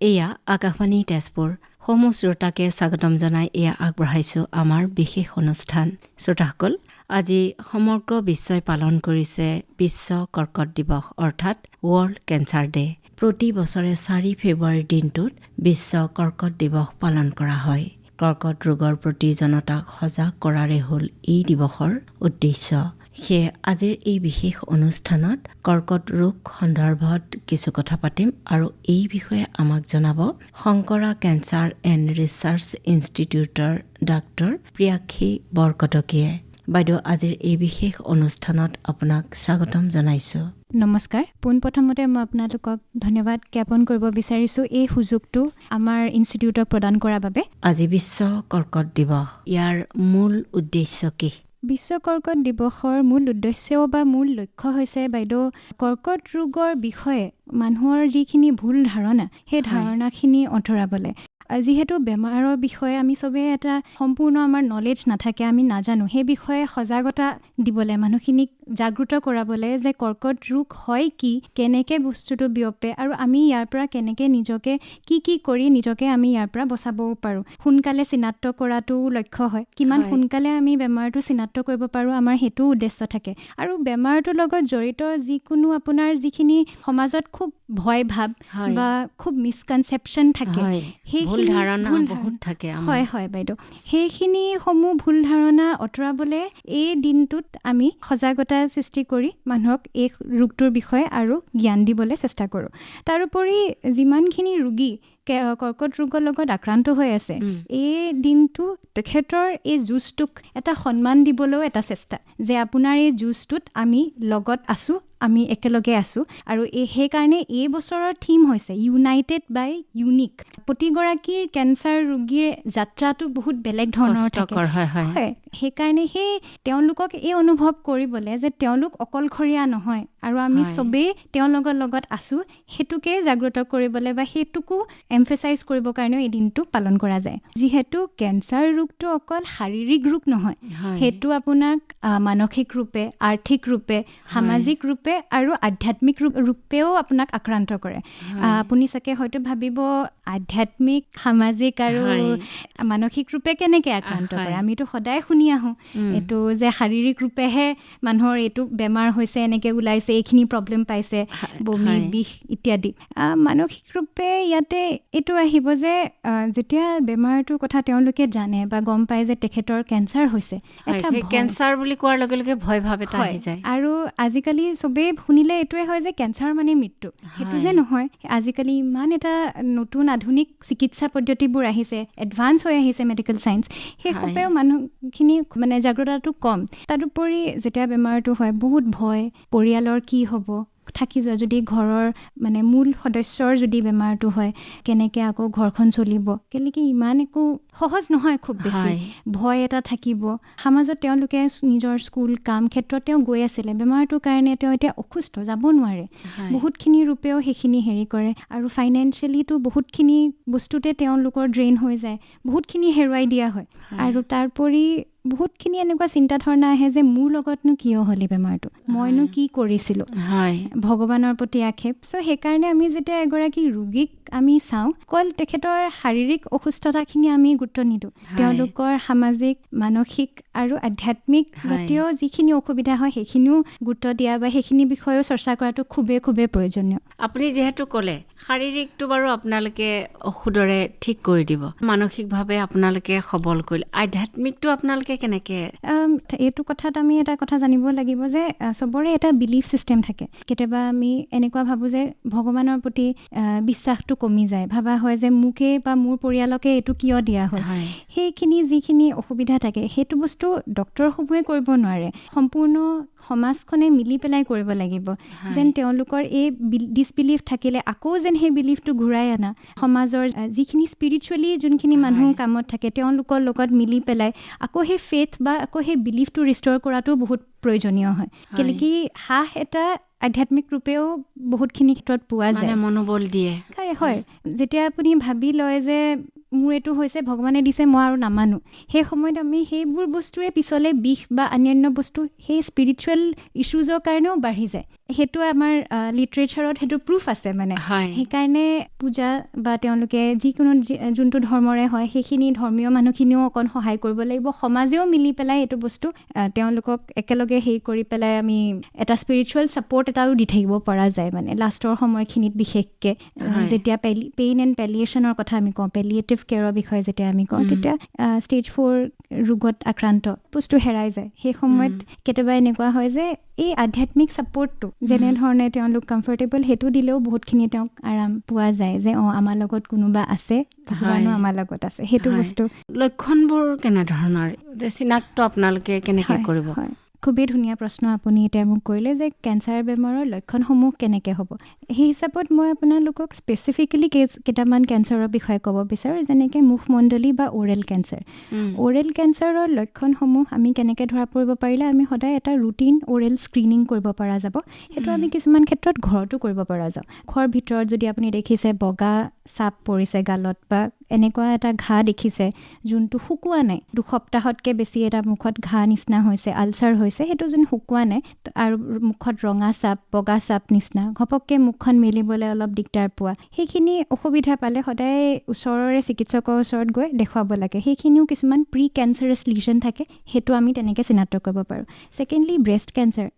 এয়া আকাশবাণী তেজপুৰ। সমূহ শ্ৰোতাকে স্বাগতম জনাই এয়া আগবঢ়াইছোঁ আমাৰ বিশেষ অনুষ্ঠান। শ্ৰোতাসকল, আজি সমগ্ৰ বিশ্বই পালন কৰিছে বিশ্ব কৰ্কট দিৱস অৰ্থাৎ ৱৰ্ল্ড কেঞ্চাৰ ডে। প্ৰতি বছৰে 4 ফেব্ৰুৱাৰীৰ দিনটোত বিশ্ব কৰ্কট দিৱস পালন কৰা হয়। কৰ্কট ৰোগৰ প্ৰতি জনতাক সজাগ কৰাৰে হ'ল এই দিৱসৰ উদ্দেশ্য। সেয়ে আজিৰ এই বিশেষ অনুষ্ঠানত কৰ্কট ৰোগ সন্দৰ্ভত কিছু কথা পাতিম আৰু এই বিষয়ে আমাক জনাব শংকৰা কেঞ্চাৰ এণ্ড ৰিচাৰ্চ ইনষ্টিটিউটৰ ডাক্তৰ প্ৰিয়াক্ষী বৰকটকীয়ে। বাইদেউ, আজিৰ এই বিশেষ অনুষ্ঠানত আপোনাক স্বাগতম জনাইছোঁ। নমস্কাৰ। পোনপ্ৰথমতে মই আপোনালোকক ধন্যবাদ জ্ঞাপন কৰিব বিচাৰিছোঁ এই সুযোগটো আমাৰ ইনষ্টিটিউটক প্ৰদান কৰাৰ বাবে। আজি বিশ্ব কৰ্কট দিৱস, ইয়াৰ মূল উদ্দেশ্য কি? বিশ্ব কৰ্কট দিৱসৰ মূল উদ্দেশ্য বা মূল লক্ষ্য হৈছে বাইদেউ কৰ্কট ৰোগৰ বিষয়ে মানুহৰ যিখিনি ভুল ধাৰণা সেই ধাৰণাখিনি আঁতৰাবলৈ। যিহেতু বেমাৰৰ বিষয়ে আমি চবেই এটা সম্পূৰ্ণ আমাৰ নলেজ নাথাকে, আমি নাজানো, সেই বিষয়ে সজাগতা দিবলৈ, মানুহখিনিক জাগ্ৰত কৰাবলৈ যে কৰ্কট ৰোগ হয় কি, কেনেকৈ বস্তুটো বিয়পে আৰু আমি ইয়াৰ পৰা কেনেকৈ নিজকে কি কৰি নিজকে আমি ইয়াৰ পৰা বচাবও পাৰোঁ। সোনকালে চিনাক্ত কৰাটো লক্ষ্য হয়। কিমান সোনকালে আমি বেমাৰটো চিনাক্ত কৰিব পাৰোঁ, আমাৰ সেইটো উদ্দেশ্য থাকে। আৰু বেমাৰটোৰ লগত জড়িত যিকোনো আপোনাৰ যিখিনি সমাজত খুব ভয় ভাৱ বা খুব মিছকনচেপশ্যন থাকে, ভুল ধাৰণা বহুত থাকে। হয় বাইদেউ, সেইখিনিসমূহ ভুল ধাৰণা আঁতৰাবলৈ এই দিনটোত আমি সজাগতা সৃষ্টি কৰি মানুহক এই ৰোগটোৰ বিষয়ে আৰু জ্ঞান দিবলৈ চেষ্টা কৰোঁ। তাৰোপৰি যিমানখিনি ৰোগী কৰ্কট ৰোগৰ লগত আক্ৰান্ত হৈ আছে, এই দিনটো তেখেতৰ এই যুঁজটোক এটা সন্মান দিবলৈও এটা চেষ্টা যে আপোনাৰ এই যুঁজটোত আমি লগত আছোঁ, আমি একেলগে আছোঁ। আৰু সেইকাৰণে এই বছৰৰ থিম হৈছে ইউনাইটেড বাই ইউনিক। প্ৰতিগৰাকীৰ কেঞ্চাৰ ৰোগীৰ যাত্ৰাটো বহুত বেলেগ ধৰণৰ থাকে। সেইকাৰণে তেওঁলোকক এই অনুভৱ কৰিবলৈ যে তেওঁলোক অকলশৰীয়া নহয় আৰু আমি চবেই তেওঁলোকৰ লগত আছোঁ, সেইটোকে জাগ্ৰত কৰিবলৈ বা সেইটোকো এমফেচাইজ কৰিবৰ কাৰণেও এই দিনটো পালন কৰা যায়। যিহেতু কেঞ্চাৰ ৰোগটো অকল শাৰীৰিক ৰোগ নহয়, সেইটো আপোনাক মানসিক ৰূপে, আৰ্থিক ৰূপে, সামাজিক ৰূপে আৰু আধ্যাত্মিক ৰূপেও আপোনাক আক্ৰান্ত কৰে। আপুনি চাগে হয়তো ভাবিব আধ্যাত্মিক, সামাজিক আৰু মানসিক ৰূপে কেনেকৈ আক্ৰান্ত কৰে। আমিতো সদায় শুনি আহোঁ এইটো যে শাৰীৰিক ৰূপেহে মানুহৰ এইটো বেমাৰ হৈছে, এনেকৈ ওলাইছে, এইখিনি প্ৰব্লেম পাইছে, বমি, বিষ ইত্যাদি। মানসিক ৰূপে ইয়াতে এইটো আহিব যে যেতিয়া বেমাৰটোৰ কথা তেওঁলোকে জানে বা গম পায় যে তেখেতৰ কেঞ্চাৰ হৈছে, কেঞ্চাৰ বুলি কোৱাৰ লগে লগে ভয় ভাৱ এটা আহি যায়। আৰু আজিকালি চবেই শুনিলে এইটোৱে হয় যে কেঞ্চাৰ মানে মৃত্যু। সেইটো যে নহয়। আজিকালি ইমান এটা নতুন আধুনিক চিকিৎসা পদ্ধতিবোৰ আহিছে, এডভান্স হৈ আহিছে মেডিকেল ছায়েন্স, সেইসবেও মানুহখিনি মানে জাগ্ৰতাটো কম। তাৰোপৰি যেতিয়া বেমাৰটো হয় বহুত ভয়, পৰিয়ালৰ কি হ'ব, থাকি যোৱা যদি ঘৰৰ মানে মূল সদস্যৰ যদি বেমাৰটো হয়, কেনেকৈ আকৌ ঘৰখন চলিব, কেনেকৈ ইমান একো সহজ নহয়, খুব বেছি ভয় এটা থাকিব। সমাজত তেওঁলোকে নিজৰ স্কুল কাম ক্ষেত্ৰত তেওঁ গৈ আছিলে, বেমাৰটোৰ কাৰণে তেওঁ এতিয়া অসুস্থ, যাব নোৱাৰে। বহুতখিনি ৰূপেও সেইখিনি হেৰি কৰে আৰু ফাইনেন্সিয়েলিটো বহুতখিনি বস্তুতে তেওঁলোকৰ ড্ৰেইন হৈ যায়, বহুতখিনি হেৰুৱাই দিয়া হয়। আৰু তাৰোপৰি বহুতখিনি এনেকুৱা চিন্তা ধাৰণা আহে যে মোৰ লগতনো কিয় হ'লে বেমাৰটো, মইনো কি কৰিছিলোঁ, ভগৱানৰ প্ৰতি আক্ষেপ। সেইকাৰণে আমি যেতিয়া এগৰাকী ৰোগীক আমি চাওঁ, অকল তেখেতৰ শাৰীৰিক অসুস্থতাখিনি আমি গুৰুত্ব নিদিওঁ, তেওঁলোকৰ সামাজিক, মানসিক আৰু আধ্যাত্মিক জাতীয় যিখিনি অসুবিধা হয় সেইখিনিও গুৰুত্ব দিয়া বা সেইখিনি বিষয়েও চৰ্চা কৰাটো খুবেই প্ৰয়োজনীয়। আপুনি যিহেতু ক'লে শাৰীৰিকটো বাৰু আপোনালোকে ঔষধৰে ঠিক কৰি দিব, মানসিকভাৱে আপোনালোকে সবল কৰিলে, আধ্যাত্মিকটো আপোনালোকে কেনেকৈ? এইটো কথাত আমি এটা কথা জানিব লাগিব যে চবৰে এটা বিলিফ ছিষ্টেম থাকে। কেতিয়াবা আমি এনেকুৱা ভাবোঁ যে ভগৱানৰ প্ৰতি বিশ্বাসটো কমি যায়, ভাবা হয় যে মোকে বা মোৰ পৰিয়ালকে এইটো কিয় দিয়া হ'ল। সেইখিনি যিখিনি অসুবিধা থাকে সেইটো বস্তু ডক্তৰসমূহে কৰিব নোৱাৰে, সম্পূৰ্ণ সমাজখনে মিলি পেলাই কৰিব লাগিব। যেন তেওঁলোকৰ এই ডিছবিলিফ থাকিলে আকৌ যেন সেই বিলিফটো ঘূৰাই অনা, সমাজৰ যিখিনি স্পিৰিচুৱেলি যোনখিনি মানুহ কামত থাকে তেওঁলোকৰ লগত মিলি পেলাই আকৌ সেই ফেথ বা আকৌ সেই বিলিফটো ৰিষ্ট'ৰ কৰাটো বহুত প্ৰয়োজনীয় হয়। কেলৈ কি এটা আধ্যাত্মিক ৰূপেও বহুতখিনি ক্ষেত্ৰত পোৱা যায়, মনোবল দিয়ে। যেতিয়া আপুনি ভাবি লয় যে মোৰ এইটো হৈছে, ভগৱানে দিছে, মই আৰু নামানো, সেই সময়ত আমি সেইবোৰ বস্তুৱে পিছলৈ বিষ বা অন্যান্য বস্তু সেই স্পিৰিচুৱেল ইছ্যুজৰ কাৰণেও বাঢ়ি যায়। সেইটো আমাৰ লিটাৰেচাৰত সেইটো প্ৰুফ আছে মানে সেইকাৰণে পূজা বা তেওঁলোকে যিকোনো যোনটো ধৰ্মৰে হয় সেইখিনি ধৰ্মীয় মানুহখিনিও অকণ সহায় কৰিব লাগিব সমাজেও মিলি পেলাই এইটো বস্তু তেওঁলোকক একেলগে হেৰি কৰি পেলাই আমি এটা স্পিৰিচুৱেল ছাপৰ্ট এটাও দি থাকিব পৰা যায় মানে লাষ্টৰ সময়খিনিত বিশেষকৈ যেতিয়া পেইন এণ্ড পেলিয়েশ্যনৰ কথা আমি কওঁ পেলিয়েটিভ কেয়াৰৰ বিষয়ে যেতিয়া আমি কওঁ তেতিয়া ষ্টেজ 4 ৰোগত আক্ৰান্ত বস্তু হেৰাই যায় সেই সময়ত কেতিয়াবা এনেকুৱা হয় যে এই আধ্যাত্মিক ছাপৰ্টটো যেনেধৰণে তেওঁলোক কমফৰ্টেবল সেইটো দিলেও বহুতখিনি তেওঁক আৰাম পোৱা যায় যে আমাৰ লগত কোনোবা আছে ভগৱানো আমাৰ লগত আছে সেইটো বস্তু লক্ষণবোৰ কেনেধৰণৰ চিনাক্ত আপোনালোকে কেনেকৈ কৰিব খুবেই ধুনীয়া প্ৰশ্ন আপুনি এতিয়া মোক কৰিলে যে কেঞ্চাৰ বেমাৰৰ লক্ষণসমূহ কেনেকৈ হ'ব সেই হিচাপত মই আপোনালোকক স্পেচিফিকেলি কেইটামান কেঞ্চাৰৰ বিষয়ে ক'ব বিচাৰোঁ যেনেকৈ মুখমণ্ডলী বা অ'ৰেল কেঞ্চাৰ অ'ৰেল কেঞ্চাৰৰ লক্ষণসমূহ আমি কেনেকৈ ধৰা পৰিব পাৰিলে আমি সদায় এটা ৰুটিন অ'ৰেল স্ক্ৰিনিং কৰিব পৰা যাব সেইটো আমি কিছুমান ক্ষেত্ৰত ঘৰতো কৰিব পৰা যাওঁ ঘৰৰ ভিতৰত যদি আপুনি দেখিছে বগা চাপ পৰিছে গালত বা এনেকুৱা এটা ঘা দেখিছে যোনটো শুকোৱা নাই দুসপ্তাহতকৈ বেছি এটা মুখত ঘা নিচিনা হৈছে আলচাৰ হৈছে সেইটো যেন শুকোৱা নাই আৰু মুখত ৰঙা চাপ বগা চাপ নিচিনা ঘপককৈ মুখখন মেলিবলৈ অলপ দিগদাৰ পোৱা সেইখিনি অসুবিধা পালে সদায় ওচৰৰে চিকিৎসকৰ ওচৰত গৈ দেখুৱাব লাগে সেইখিনিও কিছুমান প্ৰি কেঞ্চাৰাছ লিজন থাকে সেইটো আমি তেনেকৈ চিনাক্ত কৰিব পাৰোঁ ছেকেণ্ডলি ব্ৰেষ্ট কেঞ্চাৰ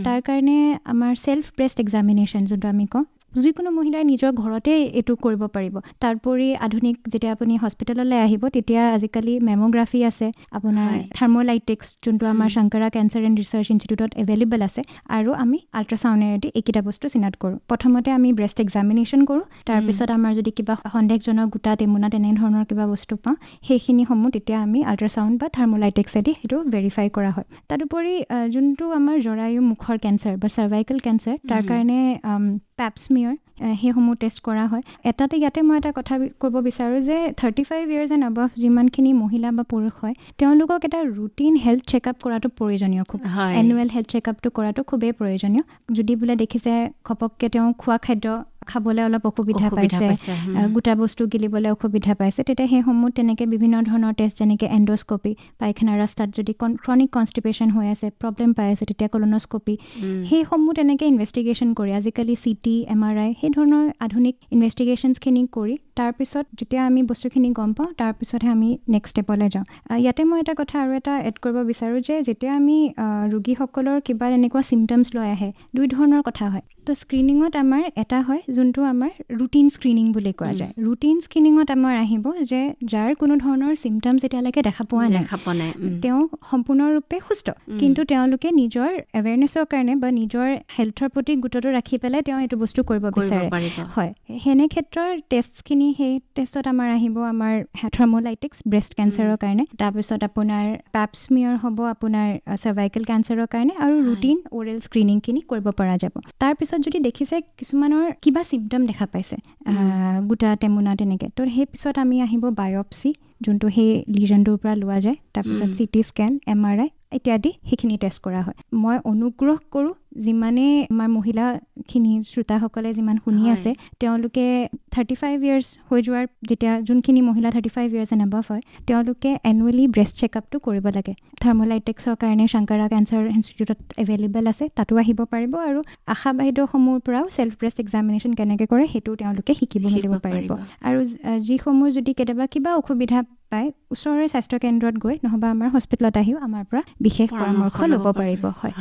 তাৰ কাৰণে আমাৰ চেল্ফ ব্ৰেষ্ট এক্সামিনেশ্যন যোনটো আমি কওঁ যিকোনো মহিলাই নিজৰ ঘৰতে এইটো কৰিব পাৰিব তাৰোপৰি আধুনিক যেতিয়া আপুনি হস্পিটেললৈ আহিব তেতিয়া আজিকালি মেম'গ্ৰাফি আছে আপোনাৰ থাৰ্মোলাইটিক্স যোনটো আমাৰ শংকৰা কেঞ্চাৰ এণ্ড ৰিচাৰ্চ ইনষ্টিটিউটত এভেইলেবল আছে আৰু আমি আল্ট্ৰাচাউণ্ডেৰেদি এইকেইটা বস্তু চিনাক্ত কৰোঁ প্ৰথমতে আমি ব্ৰেষ্ট এক্সামিনেশ্যন কৰোঁ তাৰপিছত আমাৰ যদি কিবা সন্দেহজনক গোটা টেমুনা তেনেধৰণৰ কিবা বস্তু পাওঁ সেইখিনিসমূহ তেতিয়া আমি আল্ট্ৰাচাউণ্ড বা থাৰ্মোলাইটিক্সেদি সেইটো ভেৰিফাই কৰা হয় তাৰোপৰি যোনটো আমাৰ জৰায়ু মুখৰ কেঞ্চাৰ বা চাৰ্ভাইকেল কেঞ্চাৰ তাৰ কাৰণে পেপস্মিয়াৰ সেইসমূহ টেষ্ট কৰা হয় ইয়াতে মই এটা কথা ক'ব বিচাৰোঁ যে 35 years এণ্ড above যিমানখিনি মহিলা বা পুৰুষ হয় তেওঁলোকক এটা ৰুটিন হেল্থ চেকআপ কৰাটো প্ৰয়োজনীয় খুব এনুৱেল হেল্থ চেকআপটো কৰাটো খুবেই প্ৰয়োজনীয় যদি বোলে দেখিছে ঘপককৈ তেওঁ খোৱা খাদ্য খাবলৈ অলপ অসুবিধা পাইছে গোটা বস্তু গিলিবলৈ অসুবিধা পাইছে তেতিয়া সেইসমূহ তেনেকৈ বিভিন্ন ধৰণৰ টেষ্ট যেনেকৈ এণ্ডস্কপি পায়খানা ৰাস্তাত যদি ক্ৰনিক কনষ্টিপেশ্যন হৈ আছে প্ৰব্লেম পাই আছে তেতিয়া কলনস্কপি সেইসমূহ তেনেকৈ ইনভেষ্টিগেশ্যন কৰি আজিকালি CT MRI সেই ধৰণৰ আধুনিক ইনভেষ্টিগেশ্যনছখিনি কৰি তাৰপিছত যেতিয়া আমি বস্তুখিনি গম পাওঁ তাৰপিছতহে আমি নেক্সট ষ্টেপলৈ যাওঁ ইয়াতে মই এটা কথা আৰু এটা এড কৰিব বিচাৰোঁ যে যেতিয়া আমি ৰোগীসকলৰ কিবা এনেকুৱা চিমটমছ লৈ আহে দুই ধৰণৰ কথা হয় তো স্ক্ৰিনিঙত আমাৰ এটা হয় যোনটো আমাৰ ৰুটিন স্ক্ৰিনিং বুলি কোৱা যায় ৰুটিন স্ক্ৰিনিঙত আমাৰ আহিব যে যাৰ কোনো ধৰণৰ চিমটমছ এতিয়ালৈকে দেখা পোৱা নাই তেওঁ সম্পূৰ্ণৰূপে সুস্থ কিন্তু তেওঁলোকে নিজৰ এৱেৰনেছৰ কাৰণে বা নিজৰ হেল্থৰ প্ৰতি গুৰুত্ব ৰাখি পেলাই তেওঁ এইটো বস্তু কৰিব বিচাৰে হয় সেনে ক্ষেত্ৰৰ টেষ্টখিনি সেই টেষ্টত আমাৰ আহিব আমাৰ থাৰ্মোলাইটিক্স ব্ৰেষ্ট কেঞ্চাৰৰ কাৰণে তাৰপিছত আপোনাৰ পেপস্মিয়াৰ হ'ব আপোনাৰ চাৰ্ভাইকেল কেঞ্চাৰৰ কাৰণে আৰু ৰুটিন অ'ৰেল স্ক্ৰিনিংখিনি কৰিব পৰা যাব তাৰপিছত যদি দেখিছে কিছুমানৰ কিবা চিমটম দেখা পাইছে গোটা টেমুনা তেনেকৈ তো সেই পিছত আমি আহিব বায়পচি যোনটো সেই লিজনটোৰ পৰা লোৱা যায় তাৰপিছত CT স্কেন MRI ইত্যাদি সেইখিনি টেষ্ট কৰা হয় মই অনুগ্ৰহ কৰোঁ যিমানে আমাৰ মহিলাখিনি শ্ৰোতাসকলে যিমান শুনি আছে তেওঁলোকে 35 years হৈ যোৱাৰ যেতিয়া যোনখিনি মহিলা 35 years এণ্ড above হয় তেওঁলোকে এনুৱেলি ব্ৰেষ্ট চেকআপটো কৰিব লাগে থাৰ্মোলাইটিক্সৰ কাৰণে শংকৰা কেঞ্চাৰ ইনষ্টিটিউটত এভেইলেবল আছে তাতো আহিব পাৰিব আৰু আশা বাইদেউসমূহৰ পৰাও চেল্ফ ব্ৰেষ্ট এক্সামিনেশ্যন কেনেকৈ কৰে সেইটো তেওঁলোকে শিকিব মেলিব পাৰিব আৰু যিসমূহ যদি কেতিয়াবা কিবা অসুবিধা পায় ওচৰৰে স্বাস্থ্য কেন্দ্ৰত গৈ নহবা আমাৰ হস্পিটেলত আহিও আমাৰ পৰা বিশেষ পৰামৰ্শ ল'ব পাৰিব হয়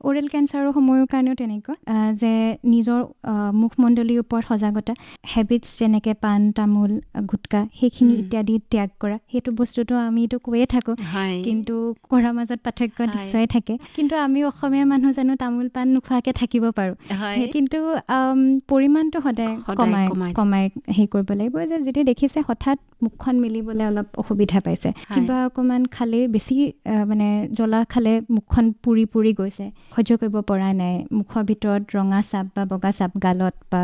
অ'ৰেল কেঞ্চাৰৰ সময়ৰ কাৰণেও তেনেকুৱা যে নিজৰ মুখমণ্ডলীৰ ওপৰত সজাগতা হেবিটছ যেনেকৈ পাণ তামোল গুটকা সেইখিনি ইত্যাদি ত্যাগ কৰা সেইটো বস্তুটো আমিতো কৈয়ে থাকোঁ কিন্তু কৰাৰ মাজত পাৰ্থক্য নিশ্চয় থাকে কিন্তু আমি অসমীয়া মানুহ জানো তামোল পাণ নোখোৱাকৈ থাকিব পাৰোঁ কিন্তু পৰিমাণটো সদায় কমাই হেৰি কৰিব লাগিব যে যদি দেখিছে হঠাৎ মুখখন মেলিবলৈ অলপ অসুবিধা পাইছে কিবা অকণমান খালে বেছি মানে জ্বলা খালে মুখখন পুৰি পুৰি গৈছে সহ্য কৰিব পৰা নাই মুখৰ ভিতৰত ৰঙা চাপ বা বগা চাপ গালত বা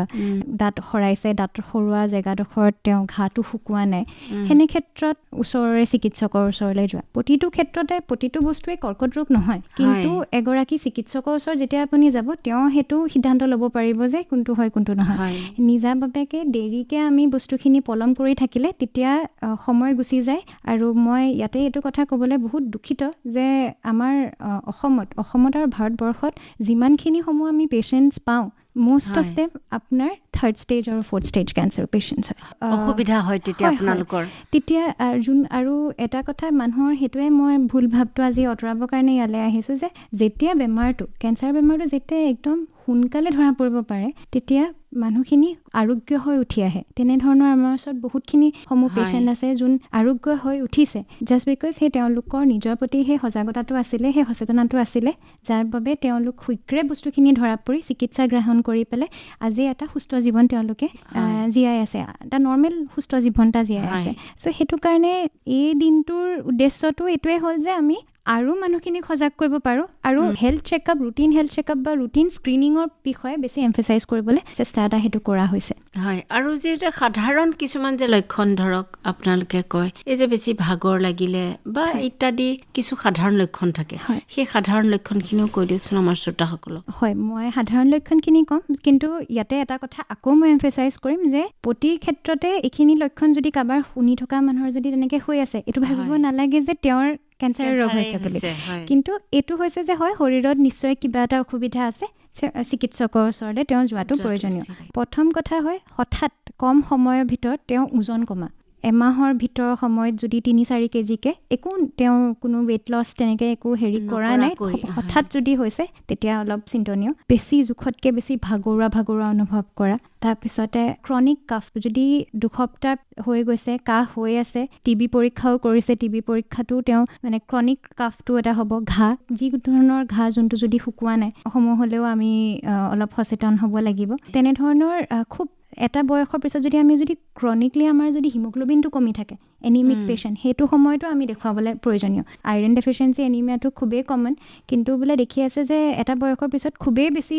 দাঁত সৰাইছে দাঁত সৰোৱা জেগাডোখৰত তেওঁ ঘাটো শুকোৱা নাই সেনে ক্ষেত্ৰত ওচৰৰে চিকিৎসকৰ ওচৰলৈ যোৱা প্ৰতিটো ক্ষেত্ৰতে প্ৰতিটো বস্তুৱে কৰ্কট ৰোগ নহয় কিন্তু এগৰাকী চিকিৎসকৰ ওচৰত যেতিয়া আপুনি যাব তেওঁ সেইটো সিদ্ধান্ত ল'ব পাৰিব যে কোনটো হয় কোনটো নহয় নিজাববীয়াকৈ দেৰিকৈ আমি বস্তুখিনি পলম কৰি থাকিলে তেতিয়া সময় গুচি যায় আৰু মই ইয়াতে এইটো কথা ক'বলৈ বহুত দুখিত যে আমাৰ অসমত আৰু ভাৰত ভাৰতবৰ্ষত যিমানখিনিসমূহ আমি পেচেণ্টছ পাওঁ most of হয়। them আপোনাৰ 3rd stage আৰু 4th stage cancer patients হয় অসুবিধা হয় তেতিয়া হয়, হয়। আপোনালোকৰ তেতিয়া আৰু এটা কথা মানুহৰ সেইটোৱে মই ভুল ভাৱটো আজি আঁতৰাবৰ কাৰণে ইয়ালৈ আহিছোঁ যে যেতিয়া বেমাৰটো কেঞ্চাৰ বেমাৰটো যেতিয়া একদম সোনকালে ধৰা পৰিব পাৰে তেতিয়া মানুহখিনি আৰোগ্য হৈ উঠি আহে তেনেধৰণৰ আমাৰ ওচৰত বহুতখিনি সমূহ হয়। পেচেণ্ট আছে যোন আৰোগ্য হৈ উঠিছে জাষ্ট বিকজ সেই তেওঁলোকৰ নিজৰ প্ৰতি সেই সজাগতাটো আছিলে সেই সচেতনতাটো আছিলে যাৰ বাবে তেওঁলোক শীঘ্ৰে বস্তুখিনি ধৰা পৰি চিকিৎসা গ্ৰহণ কৰি পেলাই আজি এটা সুস্থ জীৱন তেওঁলোকে জীয়াই আছে এটা নৰ্মেল সুস্থ জীৱন এটা জীয়াই আছে চ' সেইটো কাৰণে এই দিনটোৰ উদ্দেশ্যটো এইটোৱে হ'ল যে আমি আৰু মানুহখিনিক সজাগ কৰিব পাৰোঁ আৰু health checkup routine health checkup বা ৰুটিন স্ক্ৰিনিঙৰ বিষয়ে বেছি এমফেচাইজ কৰিবলৈ চেষ্টা এটা সেইটো কৰা হৈছে হয় আৰু যে সাধাৰণ কিছুমান যে লক্ষণ ধৰক আপোনালোকে কয় এই যে বেছি ভাগৰ লাগিলে বা ইত্যাদি কিছু সাধাৰণ লক্ষণ থাকে সেই সাধাৰণ লক্ষণখিনিও কৈ দিয়কচোন আমাৰ শ্ৰোতাসকলক হয় মই সাধাৰণ লক্ষণখিনি ক'ম কিন্তু ইয়াতে এটা কথা আকৌ মই এমফেচাইজ কৰিম যে প্ৰতি ক্ষেত্ৰতে এইখিনি লক্ষণ যদি কাৰোবাৰ শুনি থকা মানুহৰ যদি তেনেকৈ হৈ আছে এইটো ভাবিব নালাগে যে তেওঁৰ কেঞ্চাৰৰ ৰোগ হৈছে বুলি কিন্তু এইটো হৈছে যে হয় শৰীৰত নিশ্চয় কিবা এটা অসুবিধা আছে চিকিৎসকৰ ওচৰলৈ তেওঁ যোৱাটো প্ৰয়োজনীয় প্ৰথম কথা হয় হঠাৎ কম সময়ৰ ভিতৰত তেওঁ ওজন কমা এমাহৰ ভিতৰৰ সময়ত যদি 3-4 কেজিকে একো তেওঁ কোনো ৱেইট লছ তেনেকৈ একো হেৰি কৰা নাই হঠাৎ যদি হৈছে তেতিয়া অলপ চিন্তনীয় বেছি জোখতকৈ বেছি ভাগৰুৱা অনুভৱ কৰা তাৰপিছতে ক্ৰনিক কাফ যদি 2 সপ্তাহ হৈ গৈছে কাহ হৈ আছে টিবি পৰীক্ষাও কৰিছে টিবি পৰীক্ষাটো তেওঁ মানে ক্ৰনিক কাফটো এটা হ'ব ঘাঁ যি ধৰণৰ ঘাঁ যোনটো যদি শুকোৱা নাই সমূহ হ'লেও আমি অলপ সচেতন হ'ব লাগিব তেনেধৰণৰ খুব এটা বয়সৰ পিছত যদি আমি ক্ৰনিকলি আমাৰ যদি হিমোগ্লোবিনটো কমি থাকে এনিমিক পেচেণ্ট সেইটো সময়তো আমি দেখুৱাবলৈ প্ৰয়োজনীয় আইৰণ ডেফিচিয়েঞ্চি এনিমিয়াটো খুবেই কমন কিন্তু বোলে দেখি আছে যে এটা বয়সৰ পিছত খুবেই বেছি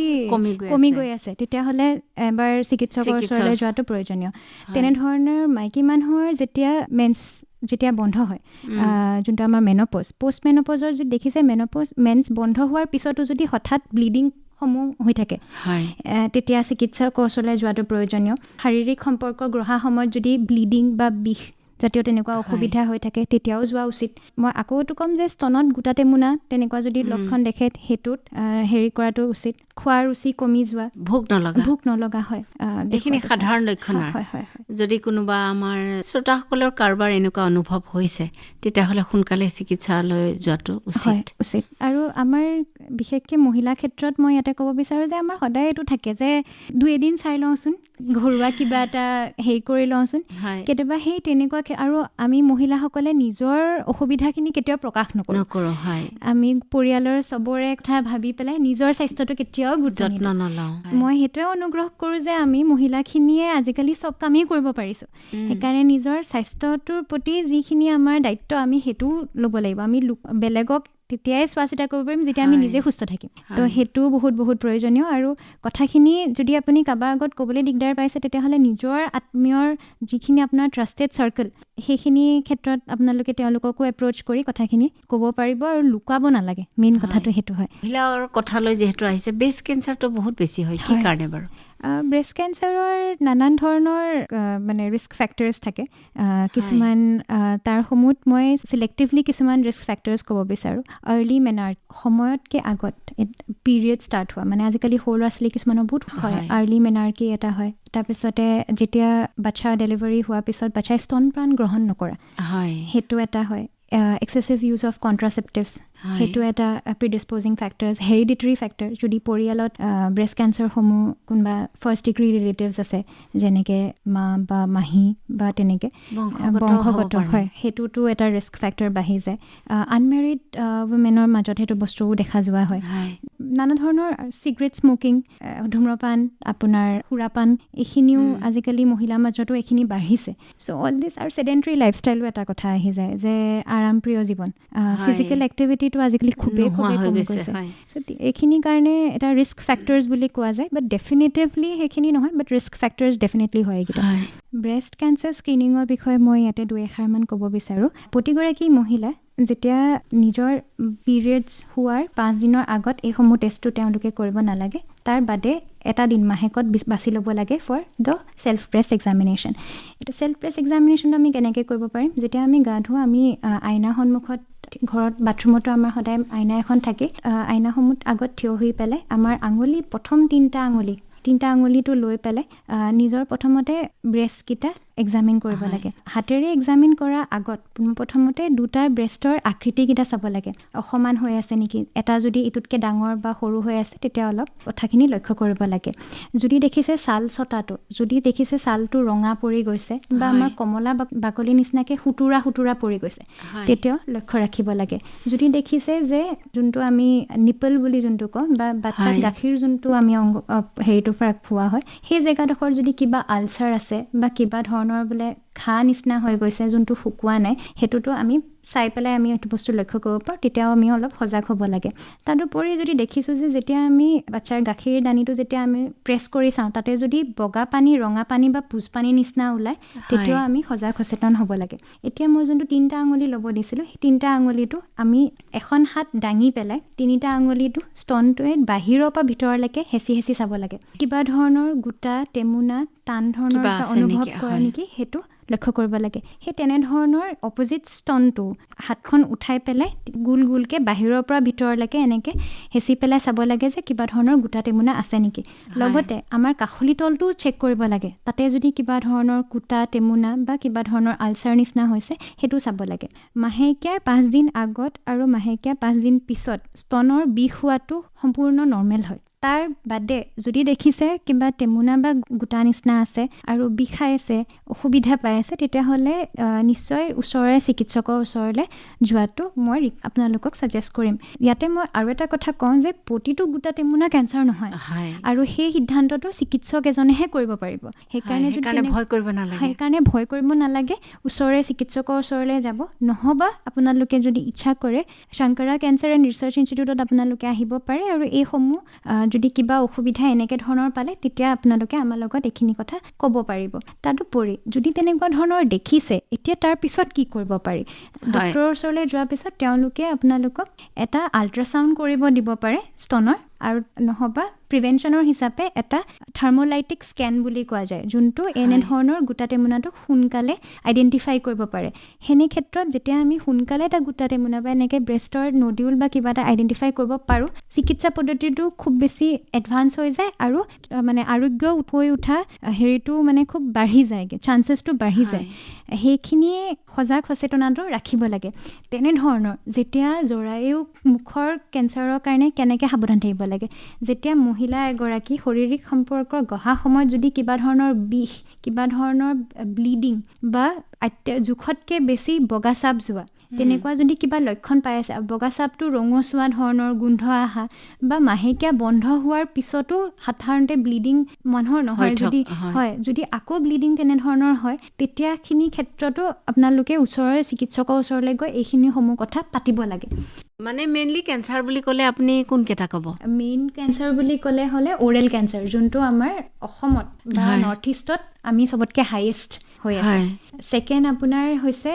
কমি গৈ আছে তেতিয়াহ'লে এবাৰ চিকিৎসকৰ ওচৰলৈ যোৱাটো প্ৰয়োজনীয় তেনেধৰণৰ মাইকী মানুহৰ যেতিয়া বন্ধ হয় যোনটো আমাৰ মেন'পজ পষ্ট মেন'পজৰ যদি দেখিছে মেন্স বন্ধ হোৱাৰ পিছতো যদি হঠাৎ ব্লিডিং সমূহ হৈ থাকে তেতিয়া চিকিৎসকৰ ওচৰলৈ যোৱাটো প্ৰয়োজনীয় শাৰীৰিক সম্পৰ্ক গ্ৰহা সময়ত যদি ব্লিডিং বা বিষ জাতীয় তেনেকুৱা অসুবিধা হৈ থাকে তেতিয়াও যোৱা উচিত মই আকৌ এইটো ক'ম যে স্তনত গোটা টেমুনা তেনেকুৱা যদি লক্ষণ দেখে সেইটোত হেৰি কৰাটো উচিত খোৱাৰ ৰুচি কমি যোৱা ভোক নলগা হয় এইখিনি সাধাৰণ লক্ষণ যদি কোনোবা আমাৰ শ্ৰোতাসকলৰ কাৰোবাৰ এনেকুৱা অনুভৱ হৈছে তেতিয়াহ'লে সোনকালে চিকিৎসালয় যোৱাটো উচিত আৰু আমাৰ বিশেষকৈ মহিলা ক্ষেত্ৰত মই ইয়াতে ক'ব বিচাৰোঁ যে আমাৰ সদায় এইটো থাকে যে 2 এদিন চাই লওঁচোন ঘৰুৱা কিবা এটা হেৰি কৰি লওঁচোন কেতিয়াবা সেই তেনেকুৱা আৰু আমি মহিলাসকলে নিজৰ অসুবিধাখিনি কেতিয়াও প্ৰকাশ নকৰোঁ আমি পৰিয়ালৰ চবৰে কথা ভাবি পেলাই নিজৰ স্বাস্থ্যটো কেতিয়াও যত্ন নলওঁ মই সেইটোৱে অনুগ্ৰহ কৰোঁ যে আমি মহিলাখিনিয়ে আজিকালি চব কামেই কৰিব পাৰিছোঁ সেইকাৰণে নিজৰ স্বাস্থ্যটোৰ প্ৰতি যিখিনি আমাৰ দায়িত্ব আমি সেইটো ল'ব লাগিব আমি বেলেগক তেতিয়াই চোৱা চিতা কৰিব পাৰিম যেতিয়া আমি নিজে সুস্থ থাকিম তো সেইটো বহুত প্ৰয়োজনীয় আৰু কথাখিনি যদি আপুনি কাৰোবাৰ আগত ক'বলৈ দিগদাৰ পাইছে তেতিয়াহ'লে নিজৰ আত্মীয়ৰ যিখিনি আপোনাৰ ট্ৰাষ্টেড চাৰ্কেল সেইখিনি ক্ষেত্ৰত আপোনালোকে তেওঁলোককো এপ্ৰ'চ কৰি কথাখিনি ক'ব পাৰিব আৰু লুকুৱাব নালাগে মেইন কথাটো সেইটো হয় মহিলাৰ কথালৈ যিহেতু আহিছে ব্ৰেষ্ট কেঞ্চাৰটো বহুত বেছি হয় কি কাৰণে বাৰু ব্ৰেষ্ট কেঞ্চাৰৰ নানান ধৰণৰ মানে ৰিস্ক ফেক্টৰ্ছ থাকে কিছুমান তাৰ সমূহত মই চিলেক্টিভলি কিছুমান ৰিস্ক ফেক্টৰ্ছ ক'ব বিচাৰোঁ আৰ্লি মেনাৰ সময়তকৈ আগত পিৰিয়ড ষ্টাৰ্ট হোৱা মানে আজিকালি সৰু ল'ৰা ছোৱালী কিছুমানৰ বহুত হয় আৰ্লি মেনাৰ্কি এটা হয় তাৰপিছতে যেতিয়া বাচ্ছা ডেলিভাৰী হোৱাৰ পিছত বাচ্ছাই স্তনপান গ্ৰহণ নকৰা সেইটো এটা হয় এক্সেচিভ ইউজ অফ কণ্ট্ৰাচেপ্টিভছ সেইটো এটা প্ৰিডিছপ'জিং ফেক্টৰ্ছ হেৰিডিটৰী ফেক্টৰ যদি পৰিয়ালত ব্ৰেষ্ট কেঞ্চাৰসমূহ কোনোবা ফাৰ্ষ্ট ডিগ্ৰী ৰিলেটিভছ আছে যেনেকৈ মা বা মাহী বা তেনেকৈ বংশগত হয় সেইটোতো এটা ৰিস্ক ফেক্টৰ বাঢ়ি যায় আনমেৰিড উইমেনৰ মাজত সেইটো বস্তুও দেখা যোৱা হয় নানা ধৰণৰ চিগাৰেট স্মকিং ধূম্ৰপান আপোনাৰ সুৰাপান এইখিনিও আজিকালি মহিলাৰ মাজতো এইখিনি বাঢ়িছে চ' অল দিছ আৰু ছেডেণ্টেৰী লাইফষ্টাইলো এটা কথা আহি যায় যে আৰামপ্ৰিয় জীৱন ফিজিকেল এক্টিভিটিটো আজিকালি খুবেই কমি গৈছে চ' এইখিনিৰ কাৰণে এটা ৰিস্ক ফেক্টৰ্ছ বুলি কোৱা যায় বাট ডেফিনেটিভলি সেইখিনি নহয় বাট ৰিস্ক ফেক্টৰ্ছ ডেফিনেটলি হয় এইকেইটা ব্ৰেষ্ট কেঞ্চাৰ স্ক্ৰিনিঙৰ বিষয়ে মই ইয়াতে 2 এষাৰমান ক'ব বিচাৰোঁ প্ৰতিগৰাকী মহিলা যেতিয়া নিজৰ পিৰিয়ডছ হোৱাৰ 5 দিনৰ আগত এইসমূহ টেষ্টটো তেওঁলোকে কৰিব নালাগে তাৰ বাদে এটা দিন মাহেকত বাছি ল'ব লাগে for the self breast examination. এতিয়া ছেল্ফ ব্ৰেষ্ট এক্সামিনেশ্যনটো আমি কেনেকৈ কৰিব পাৰিম? যেতিয়া আমি গা ধোওঁ আমি আইনা সন্মুখত, ঘৰত বাথৰুমতো আমাৰ সদায় আইনা এখন থাকে, আইনাসমূহ আগত থিয় হৈ পেলাই আমাৰ আঙুলি, প্ৰথম তিনিটা আঙুলিটো লৈ পেলাই নিজৰ প্ৰথমতে ব্ৰেষ্টকেইটা এক্সামিন কৰিব লাগে। হাতেৰে এক্সামিন কৰাৰ আগত প্ৰথমতে দুটা ব্ৰেষ্টৰ আকৃতিকেইটা চাব লাগে, অসমান হৈ আছে নেকি, এটা যদি ইটোতকৈ ডাঙৰ বা সৰু হৈ আছে তেতিয়া অলপ কথাখিনি লক্ষ্য কৰিব লাগে। যদি দেখিছে ছাল ছটাটো, যদি দেখিছে ছালটো ৰঙা পৰি গৈছে বা আমাৰ কমলা বাকলি নিচিনাকৈ সুতুৰা পৰি গৈছে, তেতিয়াও লক্ষ্য ৰাখিব লাগে। যদি দেখিছে যে যোনটো আমি নিপল বুলি যোনটো কওঁ বা বাচ্চাৰ গাখীৰ যোনটো আমি হেৰিটোৰ পৰা খোৱা হয়, সেই জেগাডোখৰ যদি কিবা আলচাৰ আছে বা কিবা ধৰণৰ বোলে ঘাঁ নিচিনা হৈ গৈছে যোনটো শুকোৱা নাই, সেইটোতো আমি চাই পেলাই আমি এইটো বস্তু লক্ষ্য কৰিব পাৰোঁ, তেতিয়াও আমি অলপ সজাগ হ'ব লাগে। তাৰোপৰি যদি দেখিছোঁ যে যেতিয়া আমি বাচ্চাৰ গাখীৰ দানিটো যেতিয়া আমি প্ৰেছ কৰি চাওঁ, তাতে যদি বগা পানী, ৰঙা পানী বা পুজ পানী নিচিনা ওলায়, তেতিয়াও আমি সজাগ সচেতন হ'ব লাগে। এতিয়া মই যোনটো 3টা আঙুলি ল'ব দিছিলোঁ, সেই 3টা আঙুলিটো আমি এখন হাত দাঙি পেলাই 3টা আঙুলিটো স্তনটোৱে বাহিৰৰ পৰা ভিতৰলৈকে হেঁচি চাব লাগে। কিবা ধৰণৰ গোটা, টেমুনা, টান ধৰণৰ অনুভৱ কৰে নেকি সেইটো লক্ষ্য কৰিব লাগে। সেই তেনেধৰণৰ অপজিট স্তনটো হাতখন উঠাই পেলাই গোলকৈ বাহিৰৰ পৰা ভিতৰলৈকে এনেকৈ হেঁচি পেলাই চাব লাগে যে কিবা ধৰণৰ গোটা টেমুনা আছে নেকি। লগতে আমাৰ কাষলি তলটোও চেক কৰিব লাগে, তাতে যদি কিবা ধৰণৰ গোটা টেমুনা বা কিবা ধৰণৰ আলচাৰ নিচিনা হৈছে সেইটো চাব লাগে। মাহেকীয়াৰ 5 দিন আগত আৰু মাহেকীয়াৰ 5 দিন পিছত স্তনৰ বিষ হোৱাটো সম্পূৰ্ণ নৰ্মেল হয়। তাৰ বাদে যদি দেখিছে কিবা টেমুনা বা গোটা নিচিনা আছে আৰু বিষাই আছে, অসুবিধা পাই আছে, তেতিয়াহ'লে নিশ্চয় ওচৰৰে চিকিৎসকৰ ওচৰলৈ যোৱাটো মই আপোনালোকক ছাজেষ্ট কৰিম। ইয়াতে মই আৰু এটা কথা কওঁ যে প্ৰতিটো গোটা টেমুনা কেঞ্চাৰ নহয়, আৰু সেই সিদ্ধান্তটো চিকিৎসক এজনেহে কৰিব পাৰিব। সেইকাৰণে ভয় কৰিব নালাগে, ওচৰৰে চিকিৎসকৰ ওচৰলৈ যাব। নহবা আপোনালোকে যদি ইচ্ছা কৰে শংকৰা কেঞ্চাৰ এণ্ড ৰিচাৰ্চ ইনষ্টিটিউটত আপোনালোকে আহিব পাৰে, আৰু এইসমূহ যদি কিবা অসুবিধা এনেকৈ ধৰণৰ পালে তেতিয়া আপোনালোকে আমাৰ লগত এইখিনি কথা ক'ব পাৰিব। তাৰোপৰি যদি তেনেকুৱা ধৰণৰ দেখিছে, এতিয়া তাৰ পিছত কি কৰিব পাৰি? ডক্তৰৰ ওচৰলৈ যোৱাৰ পিছত তেওঁলোকে আপোনালোকক এটা আল্ট্ৰাচাউণ্ড কৰিব দিব পাৰে স্তনৰ, আৰু নহবা প্ৰিভেনশ্যনৰ হিচাপে এটা থাৰ্মোলাইটিক স্কেন বুলি কোৱা যায়, যোনটো এনেধৰণৰ গোটা টেমুনাটোক সোনকালে আইডেণ্টিফাই কৰিব পাৰে। সেনে ক্ষেত্ৰত যেতিয়া আমি সোনকালে এটা গোটা টেমুনা বা এনেকৈ ব্ৰেষ্টৰ নডিউল বা কিবা এটা আইডেণ্টিফাই কৰিব পাৰোঁ, চিকিৎসা পদ্ধতিটো খুব বেছি এডভান্স হৈ যায় আৰু মানে আৰোগ্য হৈ উঠা হেৰিটো মানে খুব বাঢ়ি যায়গৈ, চান্সেছটো বাঢ়ি যায়। সেইখিনিয়ে সজাগ সচেতনতা ৰাখিব লাগে। তেনেধৰণৰ যেতিয়া জৰায়ু মুখৰ কেঞ্চাৰৰ কাৰণে কেনেকৈ সাৱধান থাকিব লাগে, যেতিয়া মহিলা এগৰাকী শাৰীৰিক সম্পৰ্ক গঢ়া সময়ত যদি কিবা ধৰণৰ বিষ, কিবা ধৰণৰ ব্লিডিং বা জোখতকৈ বেছি বগা চাপ যোৱা, তেনেকুৱা যদি কিবা লক্ষণ পাই আছে, বগা চাপটো ৰঙচুৱা ধৰণৰ, গোন্ধ অহা, বা মাহেকীয়া বন্ধ হোৱাৰ পিছতো সাধাৰণতে ব্লিডিং মানুহৰ নহয়, যদি আকৌ ব্লিডিং তেনেধৰণৰ হয়, তেতিয়াখিনি ক্ষেত্ৰতো আপোনালোকে ওচৰৰ চিকিৎসকৰ ওচৰলৈ গৈ এইখিনিসমূহ কথা পাতিব লাগে। মানে মেইনলি কেঞ্চাৰ বুলি ক'লে আপুনি কোনকেইটা ক'ব? মেইন কেঞ্চাৰ বুলি ক'লে হ'লে অ'ৰেল কেঞ্চাৰ, যোনটো আমাৰ অসমত বা নৰ্থ ইষ্টত আমি চবতকৈ হাইয়েষ্ট হৈ আছে। ছেকেণ্ড আপোনাৰ হৈছে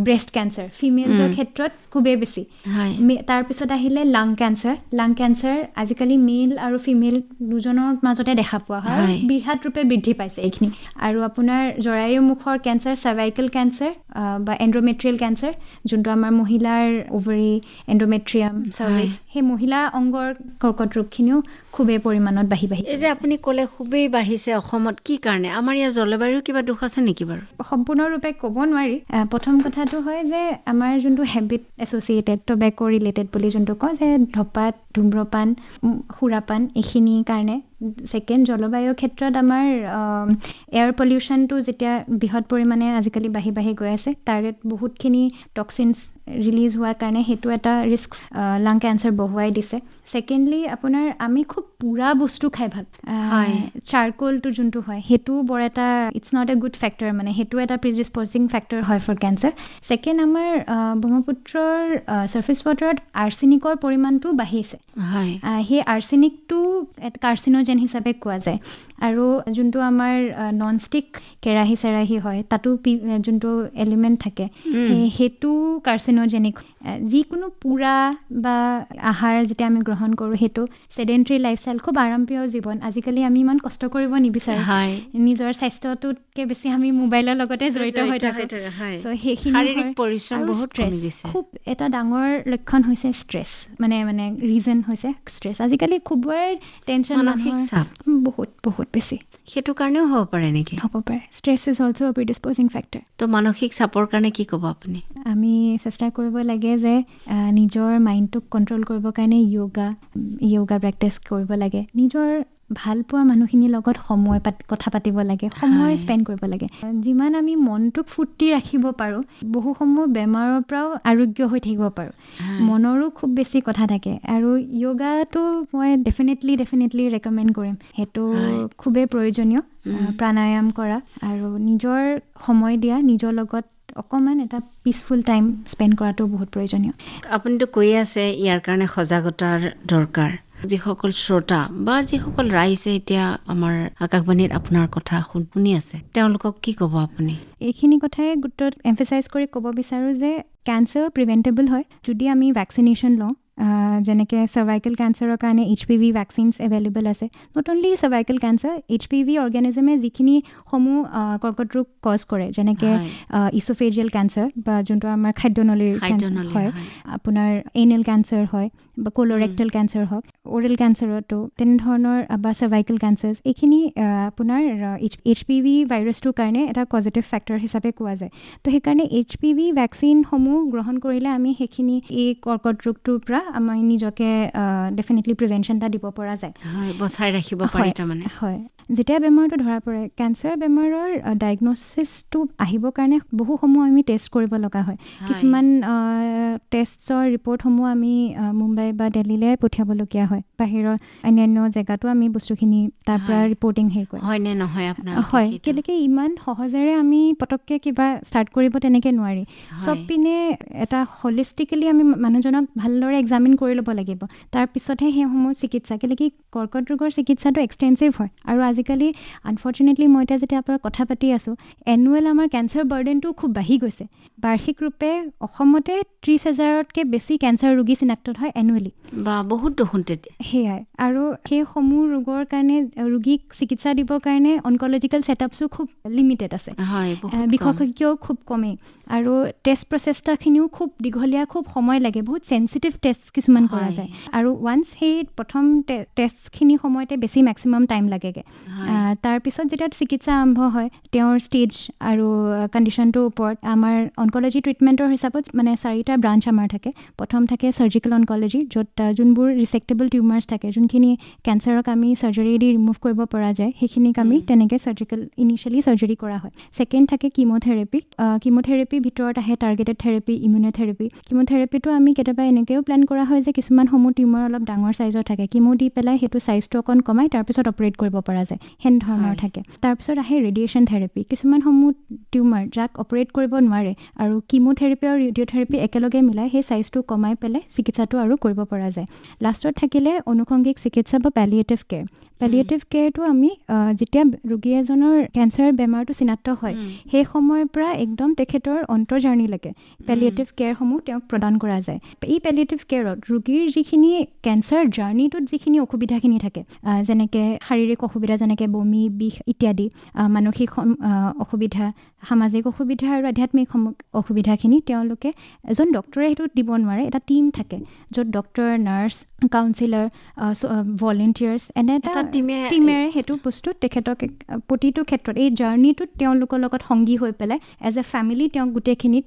ব্ৰেষ্ট কেঞ্চাৰ, ফিমেলছৰ ক্ষেত্ৰত খুবেই বেছি। তাৰপিছত আহিলে লাং কেঞ্চাৰ আজিকালি মেল আৰু ফিমেল দুজনৰ মাজতে দেখা পোৱা হয়, বৃহৎ ৰূপে বৃদ্ধি পাইছে এইখিনি। আৰু আপোনাৰ জৰায়ু মুখৰ কেঞ্চাৰ, চাৰ্ভাইকেল কেঞ্চাৰ বা এণ্ড্ৰমেট্ৰিয়েল কেঞ্চাৰ, যোনটো আমাৰ মহিলাৰ অভাৰী, এণ্ডোমেট্ৰিয়াম, চাৰ্ভিক্স, সেই মহিলা অংগৰ কৰ্কট ৰোগখিনিও খুবেই পৰিমাণত বাঢ়ি এই যে আপুনি ক'লে খুবেই বাঢ়িছে অসমত, কি কাৰণে? আমাৰ ইয়াৰ জলবায়ুৰ কিবা দোষ আছে নেকি বাৰু? সম্পূৰ্ণৰূপে ক'ব নোৱাৰি। প্ৰথম কথাটো হয় যে আমাৰ যোনটো হেবিট এছ'চিয়েটেড টবেকো ৰিলেটেড বুলি যোনটো কওঁ, যে ধঁপাত, ধূম্ৰপান, সুৰাপান, এইখিনিৰ কাৰণে। ছেকেণ্ড, জলবায়ুৰ ক্ষেত্ৰত আমাৰ এয়াৰ পলিউশ্যনটো যেতিয়া বৃহৎ পৰিমাণে আজিকালি বাঢ়ি গৈ আছে, তাৰে বহুতখিনি টক্সিনছ ৰিলিজ হোৱাৰ কাৰণে সেইটো এটা ৰিস্ক লাং কেঞ্চাৰ বহুৱাই দিছে। ছেকেণ্ডলি আপোনাৰ আমি খুব পুৰা বস্তু খাই ভাল, চাৰকোলটো যোনটো হয় সেইটো বৰ এটা it's not a good factor, মানে সেইটো এটা প্ৰিডিস্প'জিং ফেক্টৰ হয় ফৰ কেঞ্চাৰ। ছেকেণ্ড, আমাৰ ব্ৰহ্মপুত্ৰৰ ছাৰ্ফেচ ৱাটাৰত আৰ্ছেনিকৰ পৰিমাণটো বাঢ়িছে। হয় সেই আৰ্ছেনিকটো কাৰ্চিনোজেন হিচাপে কোৱা যায় আৰু যোনটো আমাৰ নন ষ্টিক কেৰাহী চেৰাহী হয় তাতো যোনটো এলিমেণ্ট থাকে সেইটো কাৰ্চিনোজেনিক যিকোনো পুৰা বা আহাৰ যেতিয়া আমি গ্ৰহণ কৰোঁ সেইটো ছেডেণ্টেৰী লাইফষ্টাইল খুব আৰামপ্ৰিয় জীৱন আজিকালি আমি ইমান কষ্ট কৰিব নিবিচাৰোঁ নিজৰ স্বাস্থ্যটোতকৈ বেছি আমি মোবাইলৰ লগতে জড়িত হৈ থাকোঁ চ' সেইখিনি খুব এটা ডাঙৰ লক্ষণ হৈছে ষ্ট্ৰেছ মানে ৰিজন হৈছে ষ্ট্ৰেছ আজিকালি খুবেই টেনশ্যন মানসিক চাপ বহুত বেছি সেইটো কাৰণেও হ'ব পাৰে নেকি হ'ব পাৰে ষ্ট্ৰেছ ইজ অলছ' আ প্ৰিডিস্প'জিং ফেক্টৰ তো মানসিক চাপৰ কাৰণে কি ক'ব আপুনি আমি চেষ্টা কৰিব লাগে যে নিজৰ মাইণ্ডটোক কণ্ট্ৰল কৰিবৰ কাৰণে য়োগা প্ৰেক্টিছ কৰিব লাগে নিজৰ ভাল পোৱা মানুহখিনিৰ লগত কথা পাতিব লাগে সময় স্পেণ্ড কৰিব লাগে যিমান আমি মনটোক ফূৰ্তি ৰাখিব পাৰোঁ বহুসমূহ বেমাৰৰ পৰাও আৰোগ্য হৈ থাকিব পাৰোঁ মনৰো খুব বেছি কথা থাকে আৰু য়োগাটো মই ডেফিনেটলি ৰেকমেণ্ড কৰিম সেইটো খুবেই প্ৰয়োজনীয় প্ৰাণায়াম কৰা আৰু নিজৰ সময় দিয়া নিজৰ লগত অকণমান এটা পিচফুল টাইম স্পেণ্ড কৰাটো বহুত প্ৰয়োজনীয় আপুনিতো কৈ আছে ইয়াৰ কাৰণে সজাগতাৰ দৰকাৰ যিসকল শ্ৰোতা বা যিসকল ৰাইজে এতিয়া আমাৰ আকাশবাণীত আপোনাৰ কথা শুনি আছে তেওঁলোকক কি ক'ব আপুনি এইখিনি কথাই গুৰুত্ব এমফেচাইজ কৰি ক'ব বিচাৰোঁ যে কেঞ্চাৰ প্ৰিভেণ্টেবল হয় যদি আমি ভেকচিনেশ্যন লওঁ যেনেকৈ চাৰ্ভাইকেল কেঞ্চাৰৰ কাৰণে HPV ভেকচিনছ এভেইলেবল আছে not only cervical cancer HPV অৰ্গেনিজমে যিখিনিসমূহ কৰ্কট ৰোগ কজ কৰে যেনেকৈ ইছ'ফেজিয়েল কেঞ্চাৰ বা যোনটো আমাৰ খাদ্যনলীৰ কেঞ্চাৰ হয় আপোনাৰ এনেল কেঞ্চাৰ হয় বা কল'ৰেক্টেল কেঞ্চাৰ হওক অ'ৰেল কেঞ্চাৰতো তেনেধৰণৰ বা চাৰ্ভাইকেল কেঞ্চাৰ্ছ এইখিনি আপোনাৰ HPV ভাইৰাছটোৰ কাৰণে এটা পজিটিভ ফেক্টৰ হিচাপে কোৱা যায় তো সেইকাৰণে HPV ভেকচিনসমূহ গ্ৰহণ কৰিলে আমি সেইখিনি এই কৰ্কট ৰোগটোৰ পৰা আমি নিজকে ডেফিনেটলি প্ৰিভেনশ্যন এটা দিব পৰা যায় বচাই ৰাখিব পাৰি তাৰমানে হয় যেতিয়া বেমাৰটো ধৰা পৰে কেঞ্চাৰ বেমাৰৰ ডায়েগন'চিছটো আহিবৰ কাৰণে বহুসমূহ আমি টেষ্ট কৰিব লগা হয় কিছুমান টেষ্টৰ ৰিপৰ্টসমূহ আমি মুম্বাই বা দিল্লীলৈ পঠিয়াবলগীয়া হয় বাহিৰৰ অন্যান্য জেগাতো আমি বস্তুখিনি তাৰ পৰা ৰিপৰ্টিং কৰোঁ হয়নে নহয় আপোনাৰ হয় কেলেকৈ ইমান সহজেৰে আমি পটককৈ কিবা ষ্টাৰ্ট কৰিব তেনেকৈ নোৱাৰি চব পিনে এটা হলিষ্টিকেলি আমি মানুহজনক ভালদৰে এক্সামিন কৰি ল'ব লাগিব তাৰপিছতহে সেইসমূহ চিকিৎসা কেলেকৈ কৰ্কট ৰোগৰ চিকিৎসাটো এক্সটেনচিভ হয় আৰু আজিকালি আনফৰ্চুনেটলি মই এতিয়া যেতিয়া আপোনাৰ কথা পাতি আছোঁ এনুৱেল আমাৰ কেঞ্চাৰ বাৰ্ডেনটোও খুব বাঢ়ি গৈছে বাৰ্ষিক ৰূপে অসমতে 30,000তকৈ বেছি কেঞ্চাৰ ৰোগী চিনাক্ত হয় এনুৱেলি বা বহুত দেখোন তেতিয়া সেয়াই আৰু সেইসমূহ ৰোগৰ কাৰণে ৰোগীক চিকিৎসা দিবৰ কাৰণে অনকলজিকেল ছেটআপছো খুব লিমিটেড আছে বিশেষজ্ঞও খুব কমেই আৰু টেষ্ট প্ৰচেষ্টাখিনিও খুব দীঘলীয়া খুব সময় লাগে বহুত চেঞ্চিটিভ টেষ্ট কিছুমান কৰা যায় আৰু ওৱান্স সেই প্ৰথম টেষ্টখিনি সময়তে বেছি মেক্সিমাম টাইম লাগেগৈ তাৰপিছত যেতিয়া চিকিৎসা আৰম্ভ হয় তেওঁৰ ষ্টেজ আৰু কণ্ডিশ্যনটোৰ ওপৰত আমাৰ অনকলজি ট্ৰিটমেণ্টৰ হিচাপত মানে 4টা ব্ৰাঞ্চ আমাৰ থাকে প্ৰথম থাকে চাৰ্জিকেল অনকলজি য'ত যোনবোৰ ৰিচেক্টেবল টিউমাৰ্ছ থাকে যোনখিনি কেঞ্চাৰক আমি চাৰ্জাৰী দি ৰিমুভ কৰিব পৰা যায় সেইখিনিক আমি তেনেকৈ ইনিচিয়েলি চাৰ্জাৰী কৰা হয় ছেকেণ্ড থাকে কিম'থেৰাপিৰ ভিতৰত আহে টাৰ্গেটেড থেৰাপি ইমিউন'থেৰাপি কিম'থেৰাপিটো আমি কেতিয়াবা এনেকৈও প্লেন কৰা হয় যে কিছুমানসমূহ টিউমাৰ অলপ ডাঙৰ চাইজৰ থাকে কিমো দি পেলাই সেইটো চাইজটো অকণ কমাই তাৰপিছত অপাৰেট কৰিব পৰা যায় সেনেধৰণৰ থাকে তাৰপিছত আহে ৰেডিয়েশ্যন থেৰাপি কিছুমানসমূহ টিউমাৰ যাক অপাৰেট কৰিব নোৱাৰে আৰু কিম'থেৰাপি আৰু ৰেডিঅ'থেৰাপি একেলগে মিলাই সেই চাইজটো কমাই পেলাই চিকিৎসাটো আৰু কৰিব পৰা যায় লাষ্টত থাকিলে অনুষংগিক চিকিৎসা বা পেলিয়েটিভ কেয়াৰটো আমি যেতিয়া ৰোগী এজনৰ কেঞ্চাৰ বেমাৰটো চিনাক্ত হয় সেই সময়ৰ পৰা একদম তেখেতৰ অন্তৰ জাৰ্ণিলৈকে পেলিয়েটিভ কেয়াৰসমূহ তেওঁক প্ৰদান কৰা যায় এই পেলিয়েটিভ কেয়াৰত ৰোগীৰ যিখিনি কেঞ্চাৰ জাৰ্ণিটোত যিখিনি অসুবিধাখিনি থাকে যেনেকৈ শাৰীৰিক অসুবিধা যেনেকৈ বমি বিষ ইত্যাদি মানসিক অসুবিধা সামাজিক অসুবিধা আৰু আধ্যাত্মিক অসুবিধাখিনি তেওঁলোকে এজন ডক্টৰে সেইটো দিব নোৱাৰে এটা টীম থাকে য'ত ডক্টৰ নাৰ্ছ কাউন্সিলাৰ ভলেণ্টিয়াৰ্ছ এনে এটা টিমেৰে সেইটো বস্তু তেখেতক প্ৰতিটো ক্ষেত্ৰত এই জাৰ্ণিটোত তেওঁলোকৰ লগত সংগী হৈ পেলাই এজ এ ফেমিলি তেওঁক গোটেইখিনিত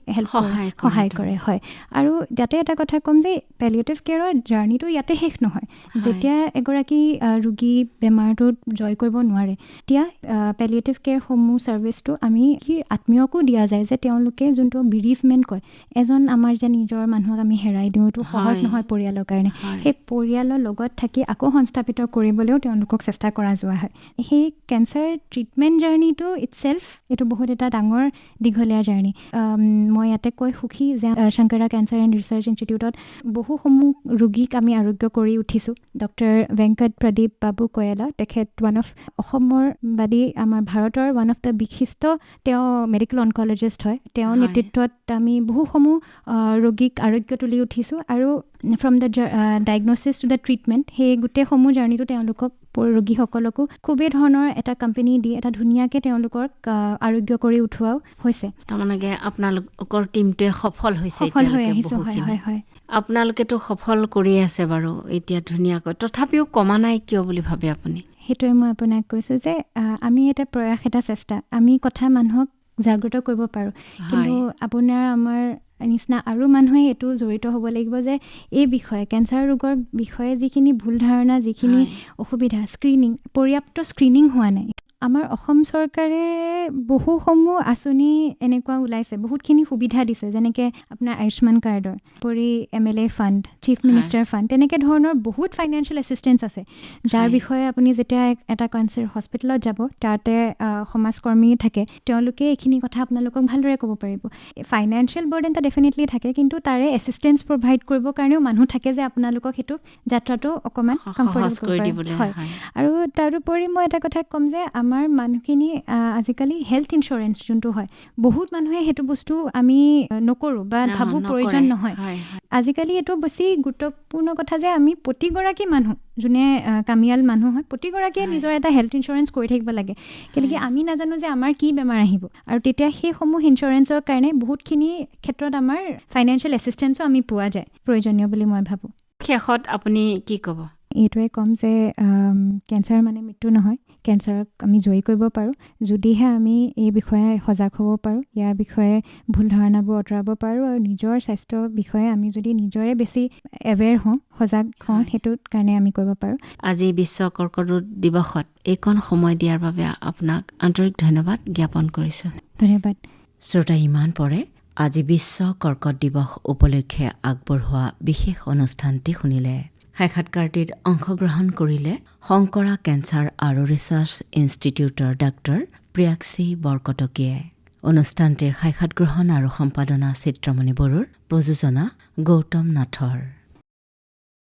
সহায় কৰে হয় আৰু ইয়াতে এটা কথা ক'ম যে পেলিয়েটিভ কেয়াৰৰ জাৰ্ণিটো ইয়াতে শেষ নহয় যেতিয়া এগৰাকী ৰোগী বেমাৰটোত জয় কৰিব নোৱাৰে এতিয়া পেলিয়েটিভ কেয়াৰসমূহ ছাৰ্ভিচটো আমি আত্মীয়কো দিয়া যায় যে তেওঁলোকে যোনটো বিৰিফমেণ্ট কয় এজন আমাৰ যে নিজৰ মানুহক আমি হেৰাই দিওঁ এইটো সহজ নহয় পৰিয়ালৰ কাৰণে সেই পৰিয়ালৰ লগত থাকি আকৌ সংস্থাপিত কৰিবলৈও তেওঁলোকক চেষ্টা কৰা যোৱা হয় সেই কেঞ্চাৰ ট্ৰিটমেণ্ট জাৰ্ণিটো ইটছেল্ফ এইটো বহুত এটা ডাঙৰ দীঘলীয়া জাৰ্ণি মই ইয়াতে কৈ সুখী যে শংকৰা কেঞ্চাৰ এণ্ড ৰিচাৰ্চ ইনষ্টিটিউটত বহুসমূহ ৰোগীক আমি আৰোগ্য কৰি উঠিছোঁ ডক্টৰ ভেংকট প্ৰদীপ বাবু কয়ালা তেখেত ওৱান অফ অসমৰ বাদী আমাৰ ভাৰতৰ ওৱান অফ দ্য বিশিষ্ট তেওঁ মেডিকেল অনকলজিষ্ট হয় তেওঁৰ নেতৃত্বত আমি বহুসমূহ ৰোগীক আৰোগ্য তুলি উঠিছোঁ আৰু from the diagnosis to the treatment সেই গোটেইসমূহ জাৰ্ণিটো তেওঁলোকক ৰোগীসকলকো খুবেই ধৰণৰ এটা কোম্পানী দি এটা ধুনীয়াকৈ তেওঁলোকক আৰোগ্য কৰি উঠোৱাও হৈছে তাৰমানে আপোনালোকৰ টীমটোৱে সফল হৈছে সফল হৈ আহিছোঁ হয় আপোনালোকেতো সফল কৰি আছে বাৰু এতিয়া ধুনীয়াকৈ তথাপিও কমা নাই কিয় বুলি ভাবে আপুনি সেইটোৱে মই আপোনাক কৈছোঁ যে আমি এটা প্ৰয়াস এটা চেষ্টা আমি কথা মানুহক জাগ্ৰত কৰিব পাৰোঁ কিন্তু আপোনাৰ আমাৰ নিচিনা আৰু মানুহে এইটো জড়িত হ'ব লাগিব যে এই বিষয়ে কেঞ্চাৰ ৰোগৰ বিষয়ে যিখিনি ভুল ধাৰণা যিখিনি অসুবিধা স্ক্ৰিনিং পৰ্যাপ্ত স্ক্ৰিনিং হোৱা নাই আমাৰ অসম চৰকাৰে বহুসমূহ আঁচনি এনেকুৱা ওলাইছে বহুতখিনি সুবিধা দিছে যেনেকৈ আপোনাৰ আয়ুষ্মান কাৰ্ডৰ পৰি MLA fund chief minister fund তেনেকৈ ধৰণৰ বহুত ফাইনেন্সিয়েল এছিষ্টেঞ্চ আছে যাৰ বিষয়ে আপুনি যেতিয়া এটা কেঞ্চাৰ হস্পিটেলত যাব তাতে সমাজকৰ্মী থাকে তেওঁলোকে এইখিনি কথা আপোনালোকক ভালদৰে ক'ব পাৰিব ফাইনেন্সিয়েল বাৰ্ডেন এটা ডেফিনেটলি থাকে কিন্তু তাৰে এছিষ্টেঞ্চ প্ৰভাইড কৰিবৰ কাৰণেও মানুহ থাকে যে আপোনালোকক সেইটো যাত্ৰাটো অকণমান কমফৰ্টেবল কৰি দিবলৈ হয় আৰু তাৰোপৰি মই এটা কথা ক'ম যে আমাৰ মানুহখিনি আজিকালি হেল্থ ইঞ্চুৰেঞ্চ যোনটো হয় বহুত মানুহে সেইটো বস্তু আমি নকৰোঁ বা ভাবোঁ প্ৰয়োজন নহয় আজিকালি এইটো বেছি গুৰুত্বপূৰ্ণ কথা যে আমি প্ৰতিগৰাকী মানুহ যোনে কামিয়াল মানুহ হয় প্ৰতিগৰাকীয়ে নিজৰ এটা হেল্থ ইঞ্চুৰেঞ্চ কৰি থাকিব লাগে কেনেকৈ আমি নাজানো যে আমাৰ কি বেমাৰ আহিব আৰু তেতিয়া সেইসমূহ ইঞ্চুৰেঞ্চৰ কাৰণে বহুতখিনি ক্ষেত্ৰত আমাৰ ফাইনেন্সিয়েল এছিষ্টেঞ্চো আমি পোৱা যায় প্ৰয়োজনীয় বুলি মই ভাবোঁ শেষত আপুনি কি ক'ব এইটোৱে ক'ম যে কেঞ্চাৰ মানে মৃত্যু নহয় কেঞ্চাৰক আমি জয়ী কৰিব পাৰোঁ যদিহে আমি এই বিষয়ে সজাগ হ'ব পাৰোঁ ইয়াৰ বিষয়ে ভুল ধাৰণাবোৰ আঁতৰাব পাৰোঁ আৰু নিজৰ স্বাস্থ্যৰ বিষয়ে আমি যদি নিজৰে বেছি এৱেৰ হওঁ সজাগ হওঁ সেইটোৰ কাৰণে আমি কৰিব পাৰোঁ আজি বিশ্ব কৰ্কট ৰোগ দিৱসত এইকণ সময় দিয়াৰ বাবে আপোনাক আন্তৰিক ধন্যবাদ জ্ঞাপন কৰিছোঁ ধন্যবাদ শ্ৰোতা ইমান পৰে আজি বিশ্ব কৰ্কট দিৱস উপলক্ষে আগবঢ়োৱা বিশেষ অনুষ্ঠানটি শুনিলে সাক্ষাৎকাৰটিত অংশগ্ৰহণ কৰিলে শংকৰা কেঞ্চাৰ আৰু ৰিচাৰ্চ ইনষ্টিটিউটৰ ডাক্তৰ প্ৰিয়াক্ষী বৰকটকীয়ে অনুষ্ঠানটিৰ সাক্ষাৎ গ্ৰহণ আৰু সম্পাদনা চিত্ৰমণি বড়োৰ প্ৰযোজনা গৌতম নাথৰ